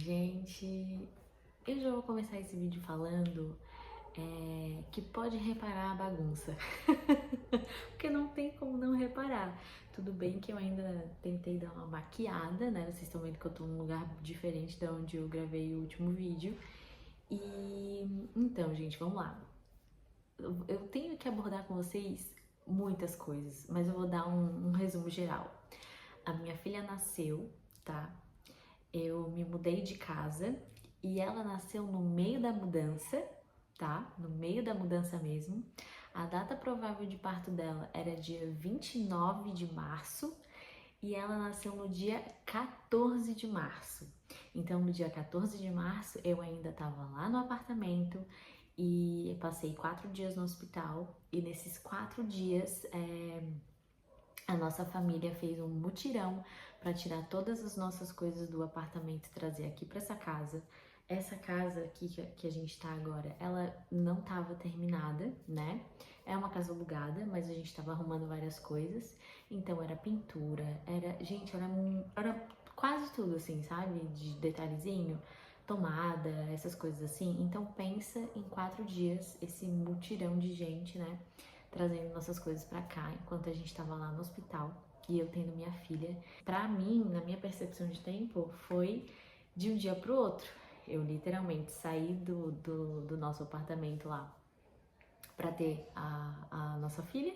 Gente, eu já vou começar esse vídeo falando que pode reparar a bagunça, porque não tem como não reparar. Tudo bem que eu ainda tentei dar uma maquiada, né? Vocês estão vendo que eu tô num lugar diferente da onde eu gravei o último vídeo. E então, gente, vamos lá. Eu tenho que abordar com vocês muitas coisas, mas eu vou dar um resumo geral. A minha filha nasceu, tá? Eu me mudei de casa e ela nasceu no meio da mudança, tá? No meio da mudança mesmo. A data provável de parto dela era dia 29 de março e ela nasceu no dia 14 de março. Então, no dia 14 de março, eu ainda estava lá no apartamento e passei 4 dias no hospital. E nesses 4 dias, a nossa família fez um mutirão para tirar todas as nossas coisas do apartamento e trazer aqui para essa casa. Essa casa aqui que a gente tá agora, ela não tava terminada, né? É uma casa alugada, mas a gente tava arrumando várias coisas. Então era pintura, gente, era quase tudo assim, sabe? De detalhezinho, tomada, essas coisas assim. Então pensa em 4 dias esse mutirão de gente, né? Trazendo nossas coisas pra cá, enquanto a gente tava lá no hospital e eu tendo minha filha. Pra mim, na minha percepção de tempo, foi de um dia pro outro. Eu literalmente saí do nosso apartamento lá pra ter a nossa filha,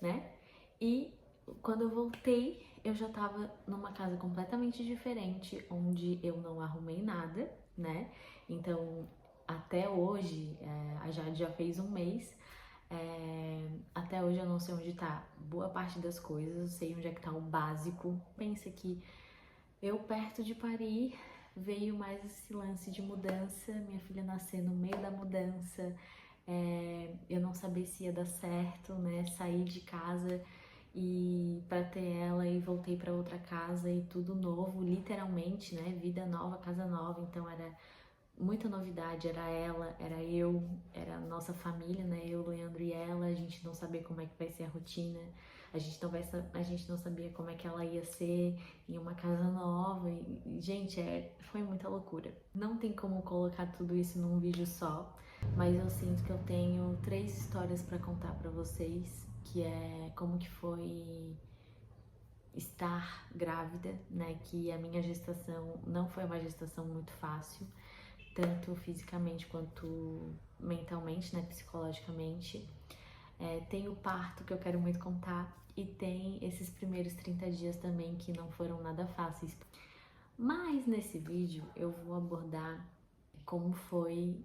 né? E quando eu voltei, eu já tava numa casa completamente diferente, onde eu não arrumei nada, né? Então, até hoje, a Jade já fez um mês. Até hoje eu não sei onde tá boa parte das coisas, eu sei onde é que tá o básico. Pensa que eu perto de parir veio mais esse lance de mudança, minha filha nascer no meio da mudança, eu não sabia se ia dar certo, né? Saí de casa e para ter ela e voltei para outra casa e tudo novo, literalmente, né? Vida nova, casa nova, então era muita novidade, era ela, era eu, era a nossa família, né? Eu, Leandro e ela, a gente não sabia como é que vai ser a rotina, a gente não sabia como é que ela ia ser em uma casa nova, e, gente, foi muita loucura. Não tem como colocar tudo isso num vídeo só, mas eu sinto que eu tenho 3 histórias para contar para vocês, que é como que foi estar grávida, né? Que a minha gestação não foi uma gestação muito fácil, tanto fisicamente quanto mentalmente, né, psicologicamente. Tem o parto que eu quero muito contar e tem esses primeiros 30 dias também que não foram nada fáceis. Mas nesse vídeo eu vou abordar como foi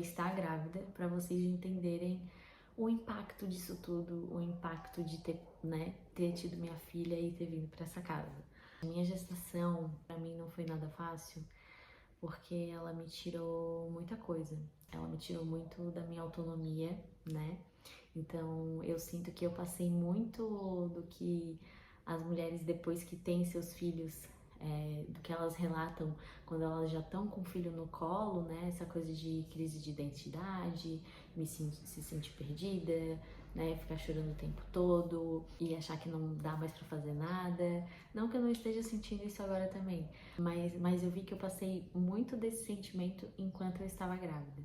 estar grávida, para vocês entenderem o impacto disso tudo, o impacto de ter, né, ter tido minha filha e ter vindo para essa casa. A minha gestação, para mim, não foi nada fácil, porque ela me tirou muita coisa. Ela me tirou muito da minha autonomia, né? Então eu sinto que eu passei muito do que as mulheres depois que têm seus filhos, do que elas relatam quando elas já estão com o filho no colo, né? Essa coisa de crise de identidade, se sentir perdida, né? Ficar chorando o tempo todo e achar que não dá mais pra fazer nada. Não que eu não esteja sentindo isso agora também, mas eu vi que eu passei muito desse sentimento enquanto eu estava grávida,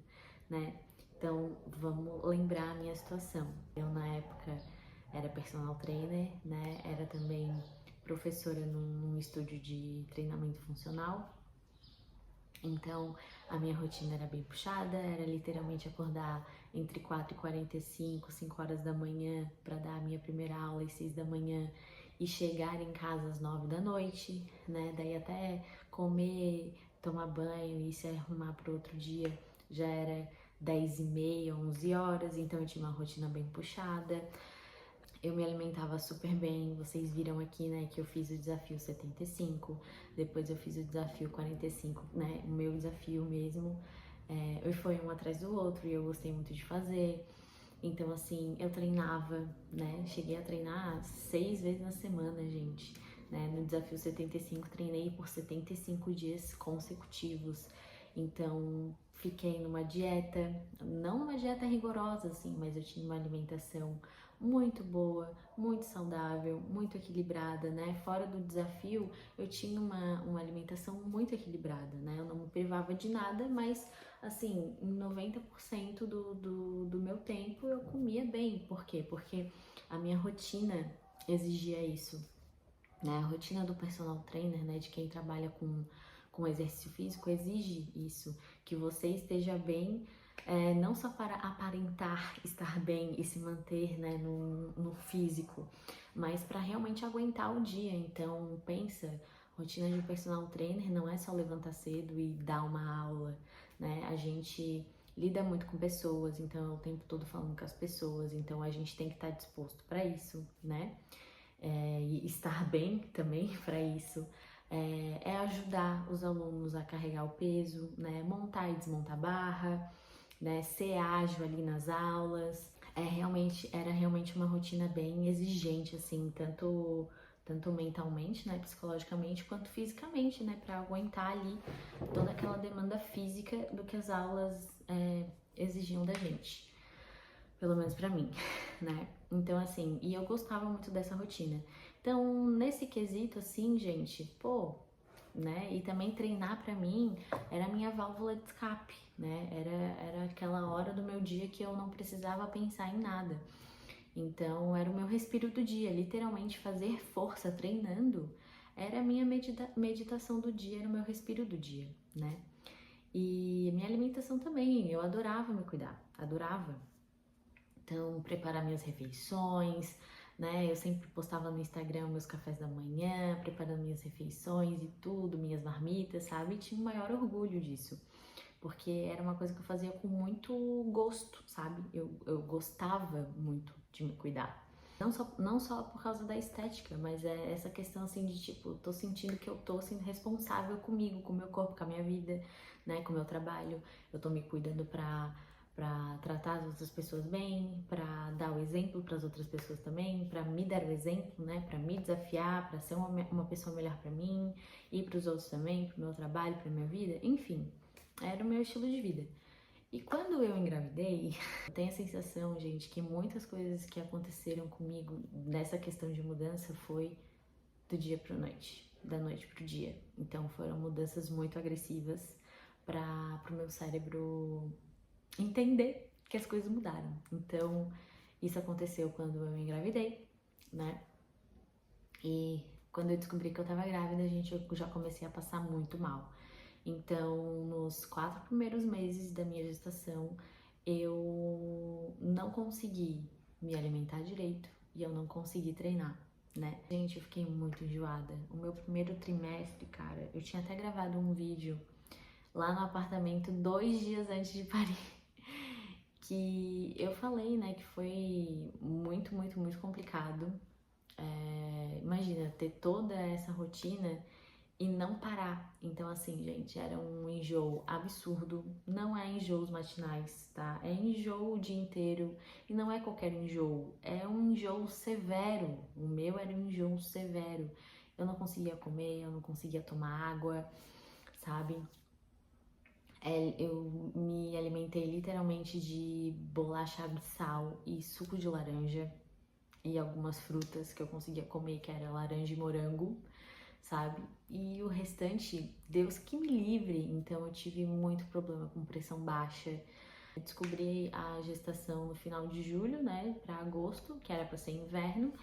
né? Então, vamos lembrar a minha situação. Eu, na época, era personal trainer, né? Era também professora num estúdio de treinamento funcional. Então, a minha rotina era bem puxada, era literalmente acordar entre 4h45, 5 horas da manhã para dar a minha primeira aula às 6 da manhã e chegar em casa às 9 da noite, né? Daí até comer, tomar banho e se arrumar para outro dia já era 10h30, 11 horas, então eu tinha uma rotina bem puxada. Eu me alimentava super bem, vocês viram aqui, né, que eu fiz o desafio 75, depois eu fiz o desafio 45, né, o meu desafio mesmo, e foi um atrás do outro e eu gostei muito de fazer. Então, assim, eu treinava, né, cheguei a treinar 6 vezes na semana, gente, né, no desafio 75 treinei por 75 dias consecutivos. Então, fiquei numa dieta, não uma dieta rigorosa, assim, mas eu tinha uma alimentação muito boa, muito saudável, muito equilibrada, né? Fora do desafio, eu tinha uma alimentação muito equilibrada, né? Eu não me privava de nada, mas assim, em 90% do meu tempo eu comia bem. Por quê? Porque a minha rotina exigia isso, né? A rotina do personal trainer, né? De quem trabalha com exercício físico exige isso, que você esteja bem, não só para aparentar estar bem e se manter, né, no físico, mas para realmente aguentar o dia. Então, pensa, rotina de personal trainer não é só levantar cedo e dar uma aula, né? A gente lida muito com pessoas, então é o tempo todo falando com as pessoas, então a gente tem que estar disposto para isso, né? E estar bem também para isso. É ajudar os alunos a carregar o peso, né? Montar e desmontar barra, né? Ser ágil ali nas aulas. Era realmente uma rotina bem exigente, assim, tanto mentalmente, né, psicologicamente, quanto fisicamente, né, para aguentar ali toda aquela demanda física do que as aulas exigiam da gente, pelo menos para mim, né? Então, assim, e eu gostava muito dessa rotina. Então, nesse quesito, assim, gente, pô, né? E também treinar pra mim era a minha válvula de escape, né? Era aquela hora do meu dia que eu não precisava pensar em nada. Então, era o meu respiro do dia, literalmente fazer força treinando era a minha meditação do dia, era o meu respiro do dia, né? E minha alimentação também, eu adorava me cuidar, adorava. Então, preparar minhas refeições, né? Eu sempre postava no Instagram meus cafés da manhã, preparando minhas refeições e tudo, minhas marmitas, sabe? E tinha o maior orgulho disso, porque era uma coisa que eu fazia com muito gosto, sabe? Eu gostava muito de me cuidar. Não só por causa da estética, mas é essa questão assim de tipo, tô sentindo que eu tô sendo responsável comigo, com o meu corpo, com a minha vida, né? Com o meu trabalho. Eu tô me cuidando pra tratar as outras pessoas bem, pra dar o exemplo para as outras pessoas também, pra me dar o exemplo, né? Pra me desafiar, pra ser uma pessoa melhor pra mim e pros outros também, pro meu trabalho, pra minha vida, enfim. Era o meu estilo de vida. E quando eu engravidei, eu tenho a sensação, gente, que muitas coisas que aconteceram comigo nessa questão de mudança foi do dia pra noite, da noite pro dia. Então foram mudanças muito agressivas para o meu cérebro entender que as coisas mudaram. Então isso aconteceu quando eu engravidei, né? E quando eu descobri que eu tava grávida, gente, eu já comecei a passar muito mal. Então, nos 4 primeiros meses da minha gestação, eu não consegui me alimentar direito e eu não consegui treinar, né? Gente, eu fiquei muito enjoada. O meu primeiro trimestre, cara, eu tinha até gravado um vídeo lá no apartamento 2 dias antes de parir, que eu falei, né, que foi muito, muito, muito complicado. Imagina, ter toda essa rotina e não parar. Então, assim, gente, era um enjoo absurdo. Não é enjoos matinais, tá? É enjoo o dia inteiro. E não é qualquer enjoo, é um enjoo severo. O meu era um enjoo severo. Eu não conseguia comer, eu não conseguia tomar água, sabe? Eu me alimentei literalmente de bolacha abissal e suco de laranja e algumas frutas que eu conseguia comer, que era laranja e morango, sabe? E o restante, Deus que me livre. Então eu tive muito problema com pressão baixa. Eu descobri a gestação no final de julho, né, para agosto, que era para ser inverno,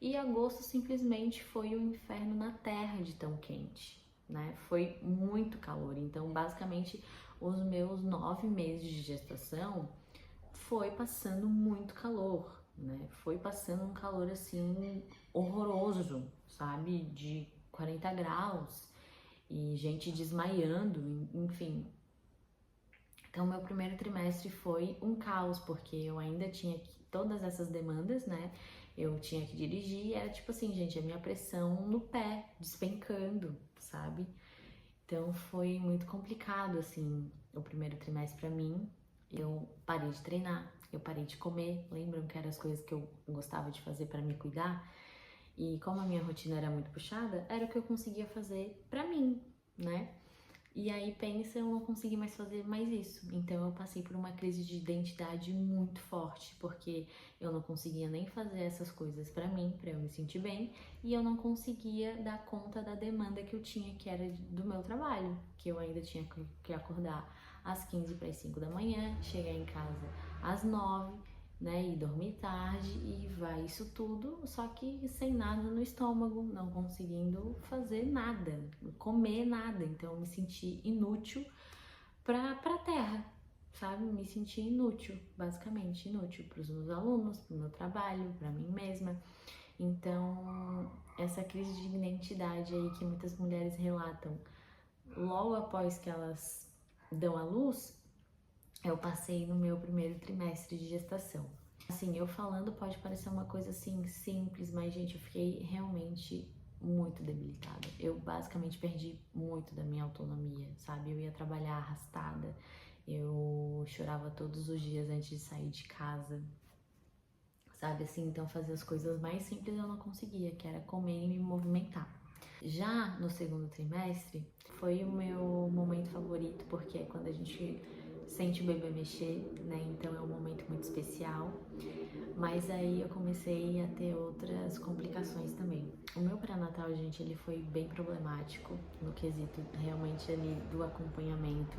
e agosto simplesmente foi um inferno na terra de tão quente, né? Foi muito calor. Então, basicamente, os meus 9 meses de gestação foi passando muito calor, né? Foi passando um calor assim horroroso, sabe? De 40 graus e gente desmaiando, enfim. Então, meu primeiro trimestre foi um caos, porque eu ainda tinha todas essas demandas, né? Eu tinha que dirigir, era tipo assim, gente, a minha pressão no pé, despencando, sabe? Então, foi muito complicado, assim, o primeiro trimestre pra mim. Eu parei de treinar, eu parei de comer, lembram que eram as coisas que eu gostava de fazer para me cuidar? E como a minha rotina era muito puxada, era o que eu conseguia fazer pra mim, né? E aí pensa, eu não consegui mais fazer mais isso. Então eu passei por uma crise de identidade muito forte, porque eu não conseguia nem fazer essas coisas pra mim, pra eu me sentir bem, e eu não conseguia dar conta da demanda que eu tinha, que era do meu trabalho, que eu ainda tinha que acordar às 15 para as 5 da manhã, chegar em casa às 9, né, e dormir tarde, e vai isso tudo, só que sem nada no estômago, não conseguindo fazer nada, comer nada. Então eu me senti inútil pra terra, sabe? Me senti inútil, basicamente inútil para os meus alunos, para o meu trabalho, para mim mesma. Então, essa crise de identidade aí que muitas mulheres relatam logo após que elas dão à luz, eu passei no meu primeiro trimestre de gestação. Assim, eu falando pode parecer uma coisa assim simples, mas gente, eu fiquei realmente muito debilitada. Eu basicamente perdi muito da minha autonomia, sabe? Eu ia trabalhar arrastada, eu chorava todos os dias antes de sair de casa, sabe? Assim, então fazer as coisas mais simples eu não conseguia, que era comer e me movimentar. Já no segundo trimestre foi o meu momento favorito, porque é quando a gente sente o bebê mexer, né? Então é um momento muito especial. Mas aí eu comecei a ter outras complicações também. O meu pré-natal, gente, ele foi bem problemático no quesito realmente ali do acompanhamento,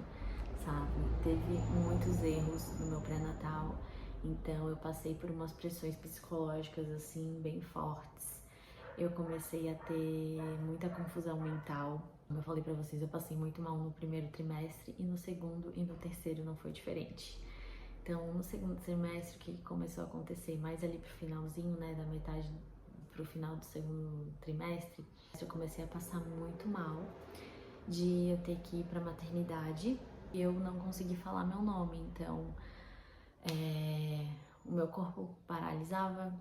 sabe? Teve muitos erros no meu pré-natal, então eu passei por umas pressões psicológicas assim bem fortes. Eu comecei a ter muita confusão mental. Como eu falei pra vocês, eu passei muito mal no primeiro trimestre e no segundo e no terceiro não foi diferente. Então, no segundo trimestre, o que começou a acontecer mais ali pro finalzinho, né, da metade pro final do segundo trimestre, eu comecei a passar muito mal de eu ter que ir pra maternidade e eu não consegui falar meu nome, então o meu corpo paralisava.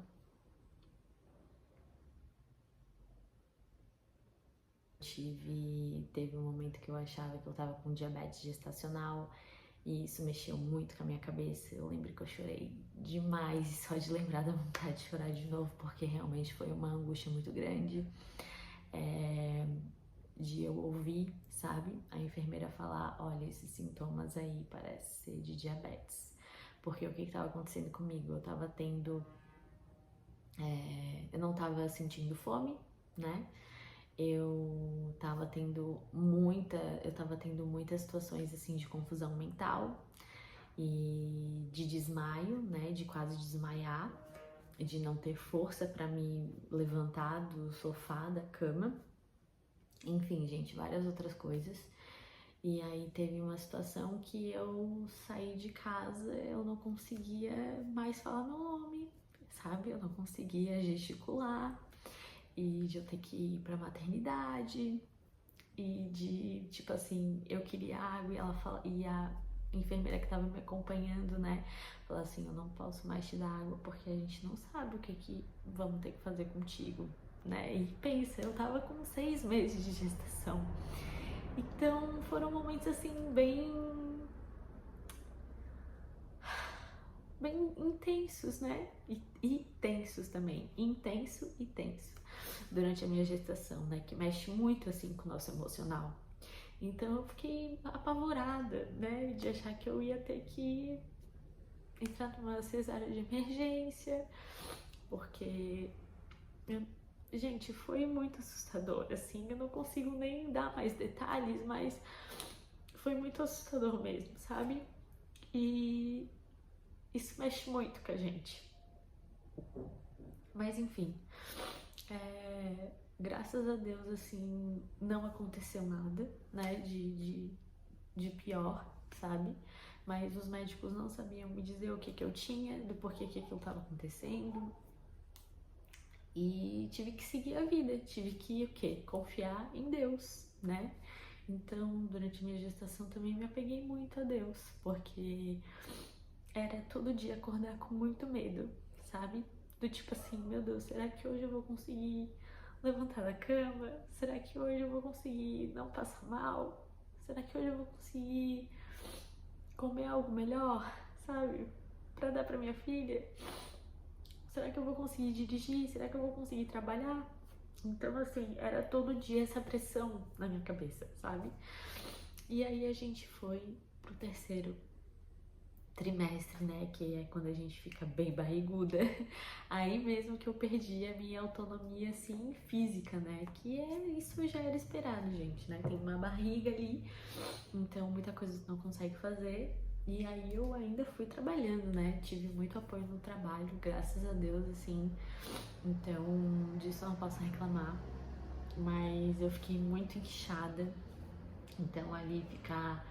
Teve um momento que eu achava que eu tava com diabetes gestacional e isso mexeu muito com a minha cabeça. Eu lembro que eu chorei demais e só de lembrar da vontade de chorar de novo, porque realmente foi uma angústia muito grande de eu ouvir, sabe, a enfermeira falar, olha, esses sintomas aí parece ser de diabetes. Porque o que estava acontecendo comigo? Eu não tava sentindo fome, né? Eu tava tendo muitas situações assim de confusão mental e de desmaio, né, de quase desmaiar, de não ter força para me levantar do sofá, da cama. Enfim, gente, várias outras coisas. E aí teve uma situação que eu saí de casa, eu não conseguia mais falar meu nome, sabe? Eu não conseguia gesticular. E de eu ter que ir pra maternidade, e de, tipo assim, eu queria água e a enfermeira que tava me acompanhando, né, falou assim, eu não posso mais te dar água porque a gente não sabe o que vamos ter que fazer contigo, né, e pensa, eu tava com 6 meses de gestação, então foram momentos assim bem intensos, né, e tensos também, intenso e tenso durante a minha gestação, né, que mexe muito assim com o nosso emocional. Então eu fiquei apavorada, né, de achar que eu ia ter que entrar numa cesárea de emergência, porque, gente, foi muito assustador, assim, eu não consigo nem dar mais detalhes, mas foi muito assustador mesmo, sabe? E isso mexe muito com a gente. Mas enfim, graças a Deus, assim, não aconteceu nada, né, de pior, sabe? Mas os médicos não sabiam me dizer o que eu tinha, do porquê que aquilo estava acontecendo. E tive que seguir a vida, tive que, o quê? Confiar em Deus, né? Então, durante a minha gestação também me apeguei muito a Deus, porque era todo dia acordar com muito medo, sabe? Do tipo assim, meu Deus, será que hoje eu vou conseguir levantar da cama? Será que hoje eu vou conseguir não passar mal? Será que hoje eu vou conseguir comer algo melhor, sabe? Pra dar pra minha filha? Será que eu vou conseguir dirigir? Será que eu vou conseguir trabalhar? Então, assim, era todo dia essa pressão na minha cabeça, sabe? E aí a gente foi pro terceiro trimestre, né, que é quando a gente fica bem barriguda, aí mesmo que eu perdi a minha autonomia, assim, física, né, que isso já era esperado, gente, né, tem uma barriga ali, então muita coisa tu não consegue fazer, e aí eu ainda fui trabalhando, né, tive muito apoio no trabalho, graças a Deus, assim, então disso eu não posso reclamar, mas eu fiquei muito inchada, então ali ficar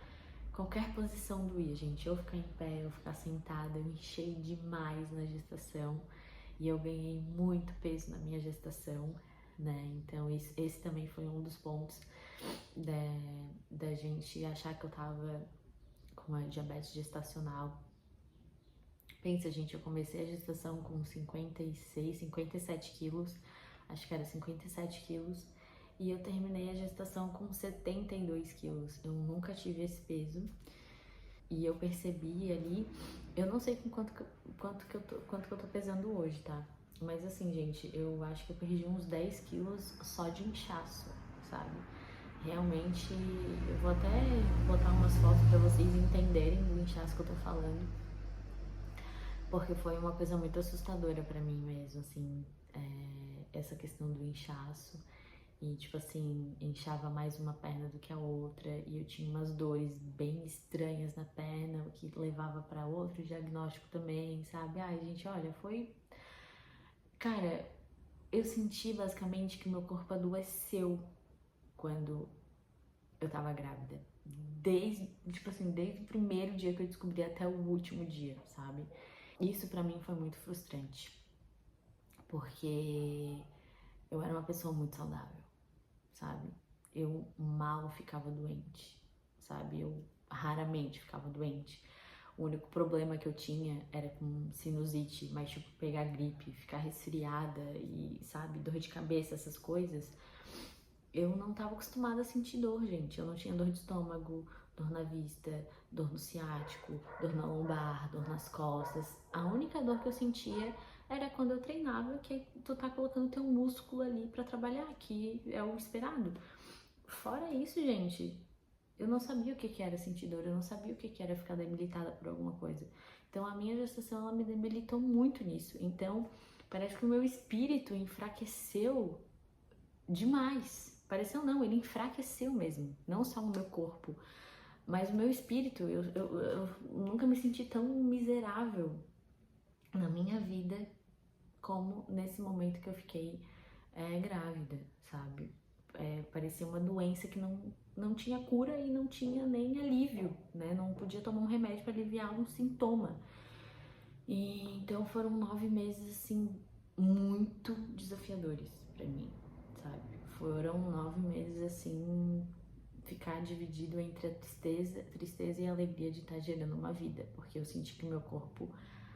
qualquer posição doía, gente. Eu ficar em pé, eu ficar sentada, eu enchei demais na gestação e eu ganhei muito peso na minha gestação, né? Então, esse também foi um dos pontos da gente achar que eu tava com a diabetes gestacional. Pensa, gente, eu comecei a gestação com 56, 57 quilos, acho que era 57 quilos, e eu terminei a gestação com 72 quilos. Eu nunca tive esse peso. E eu percebi ali, eu não sei com quanto que eu tô pesando hoje, tá? Mas assim, gente, eu acho que eu perdi uns 10 quilos só de inchaço, sabe? Realmente, eu vou até botar umas fotos pra vocês entenderem do inchaço que eu tô falando. Porque foi uma coisa muito assustadora pra mim mesmo, assim, essa questão do inchaço. E, tipo assim, inchava mais uma perna do que a outra. E eu tinha umas dores bem estranhas na perna, o que levava pra outro diagnóstico também, sabe? Ai, gente, olha, foi. Cara, eu senti basicamente que meu corpo adoeceu quando eu tava grávida. Tipo assim, desde o primeiro dia que eu descobri até o último dia, sabe? Isso pra mim foi muito frustrante. Porque eu era uma pessoa muito saudável, sabe? Eu mal ficava doente, sabe? Eu raramente ficava doente. O único problema que eu tinha era com sinusite, mas tipo, pegar gripe, ficar resfriada e, sabe, dor de cabeça, essas coisas. Eu não tava acostumada a sentir dor, gente. Eu não tinha dor de estômago, dor na vista, dor no ciático, dor na lombar, dor nas costas. A única dor que eu sentia era quando eu treinava, que tu tá colocando teu músculo ali pra trabalhar, que é o esperado. Fora isso, gente, eu não sabia o que que era sentir dor, eu não sabia o que que era ficar debilitada por alguma coisa. Então a minha gestação, ela me debilitou muito nisso. Então, parece que o meu espírito enfraqueceu demais. Pareceu não, ele enfraqueceu mesmo. Não só o meu corpo, mas o meu espírito. Eu nunca me senti tão miserável na minha vida como nesse momento que eu fiquei grávida, sabe? Parecia uma doença que não tinha cura e não tinha nem alívio, né? Não podia tomar um remédio para aliviar um sintoma. E então foram 9 meses assim muito desafiadores para mim, sabe? Foram 9 meses assim ficar dividido entre a tristeza e a alegria de estar gerando uma vida, porque eu senti que meu corpo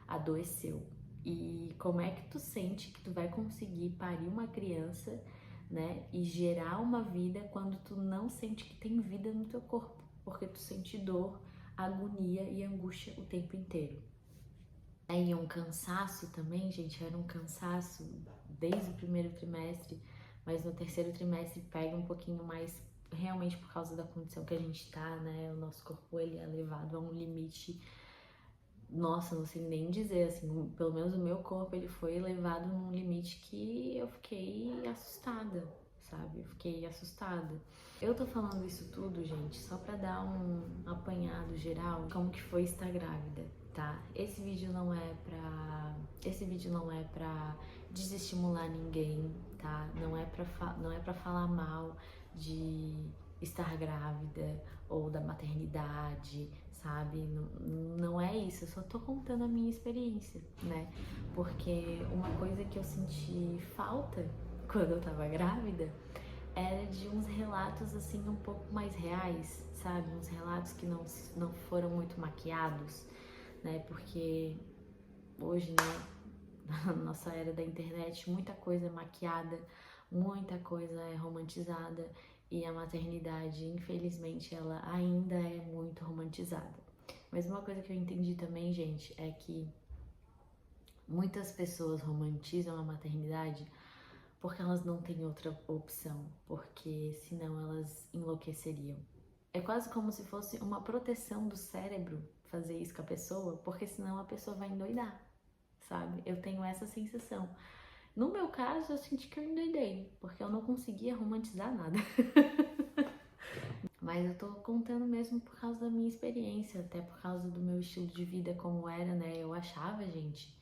adoeceu. E como é que tu sente que tu vai conseguir parir uma criança, né, e gerar uma vida quando tu não sente que tem vida no teu corpo, porque tu sente dor, agonia e angústia o tempo inteiro. E um cansaço também, gente, era um cansaço desde o primeiro trimestre, mas no terceiro trimestre pega um pouquinho mais, realmente por causa da condição que a gente tá, né? O nosso corpo, ele é levado a um limite, nossa, não sei nem dizer, assim, pelo menos o meu corpo, ele foi levado num limite que eu fiquei assustada, sabe? Eu fiquei assustada. Eu tô falando isso tudo, gente, só pra dar um apanhado geral, como que foi estar grávida, tá? Esse vídeo não é pra desestimular ninguém, tá? Não é pra falar mal de estar grávida ou da maternidade, sabe? Não é isso, eu só tô contando a minha experiência, né? Porque uma coisa que eu senti falta quando eu tava grávida era de uns relatos assim um pouco mais reais, sabe? Uns relatos que não foram muito maquiados, né? Porque hoje, né, na nossa era da internet, muita coisa é maquiada, muita coisa é romantizada e a maternidade, infelizmente, ela ainda é muito romantizada. Mas uma coisa que eu entendi também, gente, é que muitas pessoas romantizam a maternidade porque elas não têm outra opção, porque senão elas enlouqueceriam. é quase como se fosse uma proteção do cérebro fazer isso com a pessoa, porque senão a pessoa vai endoidar, sabe? Eu tenho essa sensação. No meu caso, eu senti que eu endoidei, porque eu não conseguia romantizar nada. Mas eu tô contando mesmo por causa da minha experiência, até por causa do meu estilo de vida como era, né? Eu achava, gente,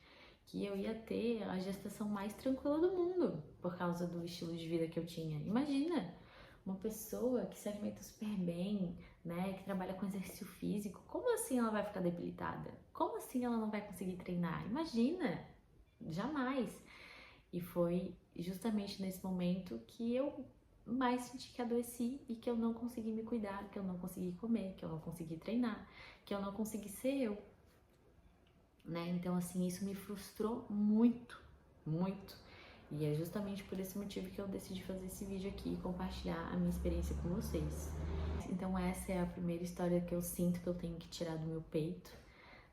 que eu ia ter a gestação mais tranquila do mundo por causa do estilo de vida que eu tinha. Imagina, uma pessoa que se alimenta super bem, né? Que trabalha com exercício físico, como assim ela vai ficar debilitada? Como assim ela não vai conseguir treinar? Imagina, jamais. E foi justamente nesse momento que eu mais senti que adoeci e que eu não consegui me cuidar, que eu não consegui comer, que eu não consegui treinar, que eu não consegui ser eu, né? Então, assim, isso me frustrou muito, muito. E é justamente por esse motivo que eu decidi fazer esse vídeo aqui e compartilhar a minha experiência com vocês. Então, essa é a primeira história que eu sinto que eu tenho que tirar do meu peito,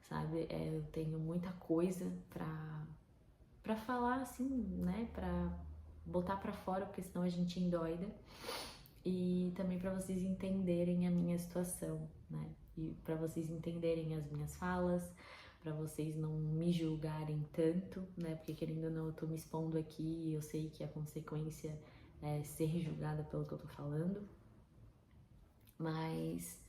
sabe? Eu tenho muita coisa pra falar, assim, né? Pra botar pra fora, porque senão a gente endoida. E também pra vocês entenderem a minha situação, né? E pra vocês entenderem as minhas falas, pra vocês não me julgarem tanto, né? Porque querendo ou não, eu tô me expondo aqui e eu sei que a consequência é ser julgada pelo que eu tô falando. Mas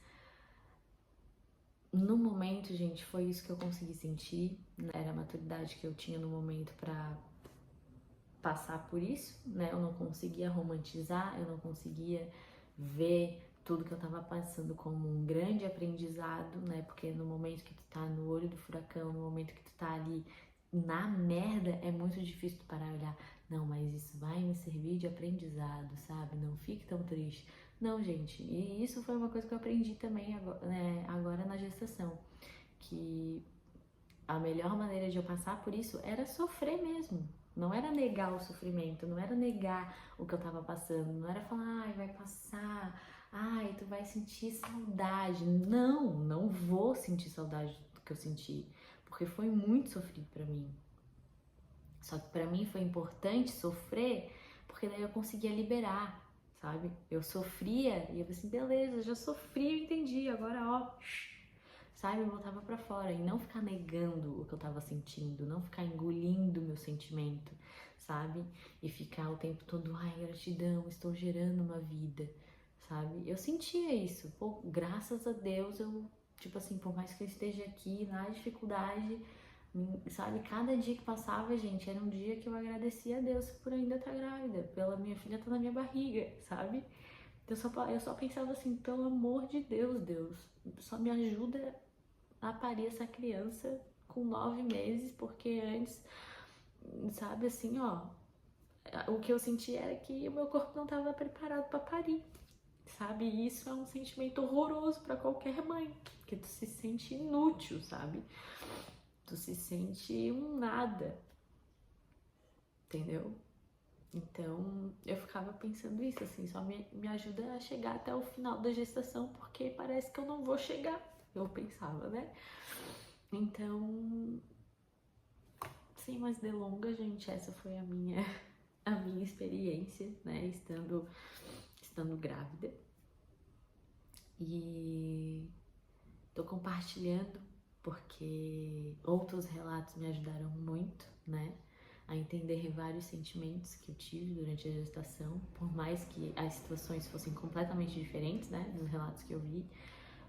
no momento, gente, foi isso que eu consegui sentir, né? Era a maturidade que eu tinha no momento pra passar por isso, né? Eu não conseguia romantizar, eu não conseguia ver tudo que eu tava passando como um grande aprendizado, né? Porque no momento que tu tá no olho do furacão, no momento que tu tá ali na merda, é muito difícil tu parar e olhar, não, mas isso vai me servir de aprendizado, sabe? Não fique tão triste. Não, gente, e isso foi uma coisa que eu aprendi também agora, né, agora na gestação, que a melhor maneira de eu passar por isso era sofrer mesmo. Não era negar o sofrimento, não era negar o que eu tava passando, não era falar, ai, vai passar, ai, tu vai sentir saudade. Não, não vou sentir saudade do que eu senti, porque foi muito sofrido pra mim. Só que pra mim foi importante sofrer, porque daí eu conseguia liberar, sabe? Eu sofria e eu assim, beleza, já sofri, eu entendi, agora ó, sabe, eu botava pra fora e não ficar negando o que eu tava sentindo, não ficar engolindo o meu sentimento, sabe? E ficar o tempo todo, ai, gratidão, estou gerando uma vida, sabe? Eu sentia isso, pô, graças a Deus eu, tipo assim, por mais que eu esteja aqui na dificuldade, sabe, cada dia que passava, gente, era um dia que eu agradecia a Deus por ainda estar grávida, pela minha filha estar na minha barriga, sabe? Eu só pensava assim, pelo amor de Deus, Deus, só me ajuda a parir essa criança com 9 meses, porque antes, sabe, assim, ó, o que eu senti era que o meu corpo não estava preparado para parir, sabe? E isso é um sentimento horroroso para qualquer mãe, porque tu se sente inútil, sabe? Tu se sente um nada, entendeu? Então eu ficava pensando isso, assim, só me ajuda a chegar até o final da gestação, porque parece que eu não vou chegar. Eu pensava, né? Então, sem mais delongas, gente, essa foi a minha experiência, né, estando grávida. E tô compartilhando porque outros relatos me ajudaram muito, né, a entender vários sentimentos que eu tive durante a gestação, por mais que as situações fossem completamente diferentes, né, dos relatos que eu vi,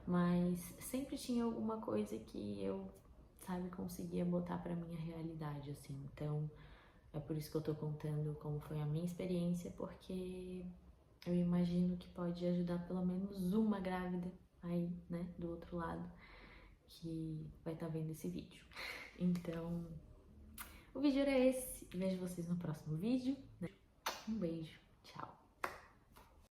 mas sempre tinha alguma coisa que eu, sabe, conseguia botar pra minha realidade, assim. Então, é por isso que eu tô contando como foi a minha experiência, porque eu imagino que pode ajudar pelo menos uma grávida aí, né, do outro lado, que vai estar vendo esse vídeo. Então, o vídeo era esse. Vejo vocês no próximo vídeo, né?